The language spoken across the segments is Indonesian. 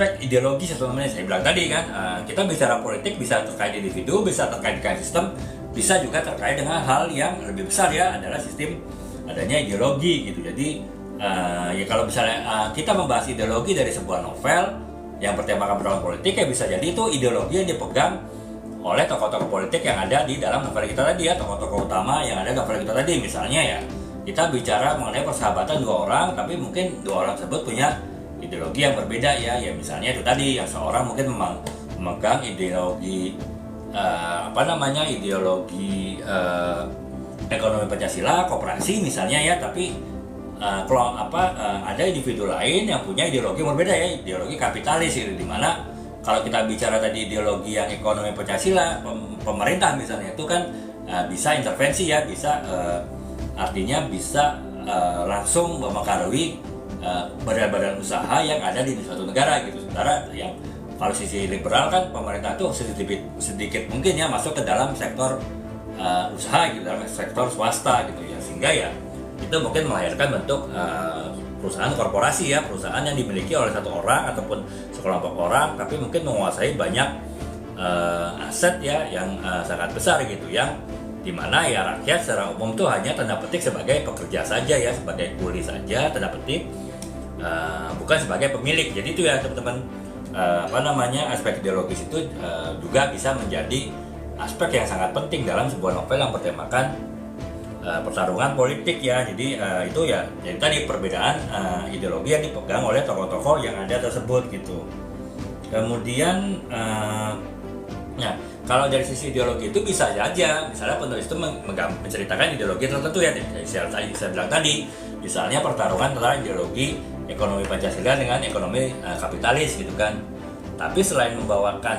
aspek ideologi sebenarnya saya bilang tadi kan, kita bicara politik bisa terkait individu, bisa terkait dengan sistem, bisa juga terkait dengan hal yang lebih besar ya, adalah sistem adanya ideologi gitu. Jadi ya kalau misalnya kita membahas ideologi dari sebuah novel yang bertemakan pertarungan politik, ya bisa jadi itu ideologi yang dipegang oleh tokoh-tokoh politik yang ada di dalam novel kita tadi ya, tokoh-tokoh utama yang ada di novel kita tadi. Misalnya ya, kita bicara mengenai persahabatan dua orang, tapi mungkin dua orang tersebut punya ideologi yang berbeda ya. Ya misalnya itu tadi, yang seorang mungkin memegang ideologi ideologi ekonomi Pancasila, koperasi misalnya ya, tapi ada individu lain yang punya ideologi yang berbeda ya, ideologi kapitalis gitu, dimana kalau kita bicara tadi ideologi yang ekonomi Pancasila, pemerintah misalnya itu kan bisa intervensi ya, bisa artinya bisa langsung mempengaruhi badan-badan usaha yang ada di suatu negara gitu. Sementara yang kalau sisi liberal kan, pemerintah tuh sedikit mungkin ya masuk ke dalam sektor usaha gitu, dalam sektor swasta gitu ya, sehingga ya itu mungkin melahirkan bentuk perusahaan korporasi ya, perusahaan yang dimiliki oleh satu orang ataupun sekelompok orang, tapi mungkin menguasai banyak aset ya yang sangat besar gitu, yang dimana ya rakyat secara umum tuh hanya tanda petik sebagai pekerja saja ya, sebagai kuli saja tanda petik, bukan sebagai pemilik. Jadi itu ya teman-teman, aspek ideologis itu juga bisa menjadi aspek yang sangat penting dalam sebuah novel yang bertemakan pertarungan politik ya. Jadi itu ya, jadi tadi perbedaan ideologi yang dipegang oleh tokoh-tokoh yang ada tersebut gitu. Kemudian ya kalau dari sisi ideologi itu bisa saja misalnya penulis itu menceritakan ideologi tertentu ya, saya bilang tadi, misalnya pertarungan antara ideologi ekonomi Pancasila dengan ekonomi kapitalis gitu kan. Tapi selain membawakan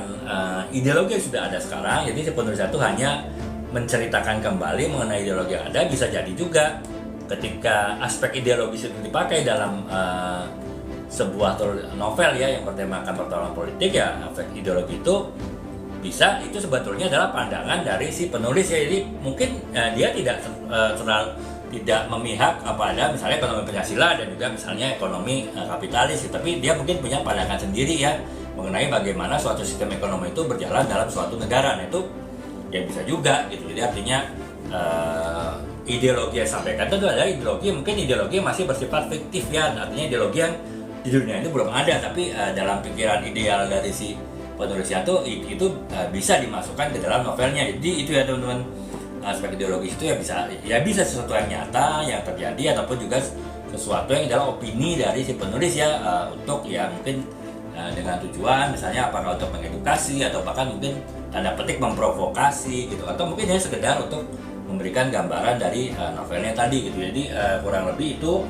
ideologi yang sudah ada sekarang, jadi si penulis itu hanya menceritakan kembali mengenai ideologi yang ada. Bisa jadi juga ketika aspek ideologis itu dipakai dalam sebuah novel ya yang bertemakan pertarungan politik, ya aspek ideologi itu bisa, itu sebetulnya adalah pandangan dari si penulis ya. Jadi mungkin dia tidak tidak memihak pada misalnya ekonomi Pancasila dan juga misalnya ekonomi kapitalis, tapi dia mungkin punya pandangan sendiri ya mengenai bagaimana suatu sistem ekonomi itu berjalan dalam suatu negara. Nah itu ya bisa juga gitu. Jadi artinya ideologi yang disampaikan itu adalah ideologi, mungkin ideologi yang masih bersifat fiktif ya, artinya ideologi yang di dunia ini belum ada, tapi dalam pikiran ideal dari si penulisnya itu bisa dimasukkan ke dalam novelnya. Jadi itu ya teman-teman, aspek ideologis itu ya bisa sesuatu yang nyata yang terjadi, ataupun juga sesuatu yang adalah opini dari si penulis ya, untuk ya mungkin dengan tujuan misalnya apakah untuk mengedukasi atau bahkan mungkin tanda petik memprovokasi gitu, atau mungkin hanya sekedar untuk memberikan gambaran dari novelnya tadi gitu. Jadi kurang lebih itu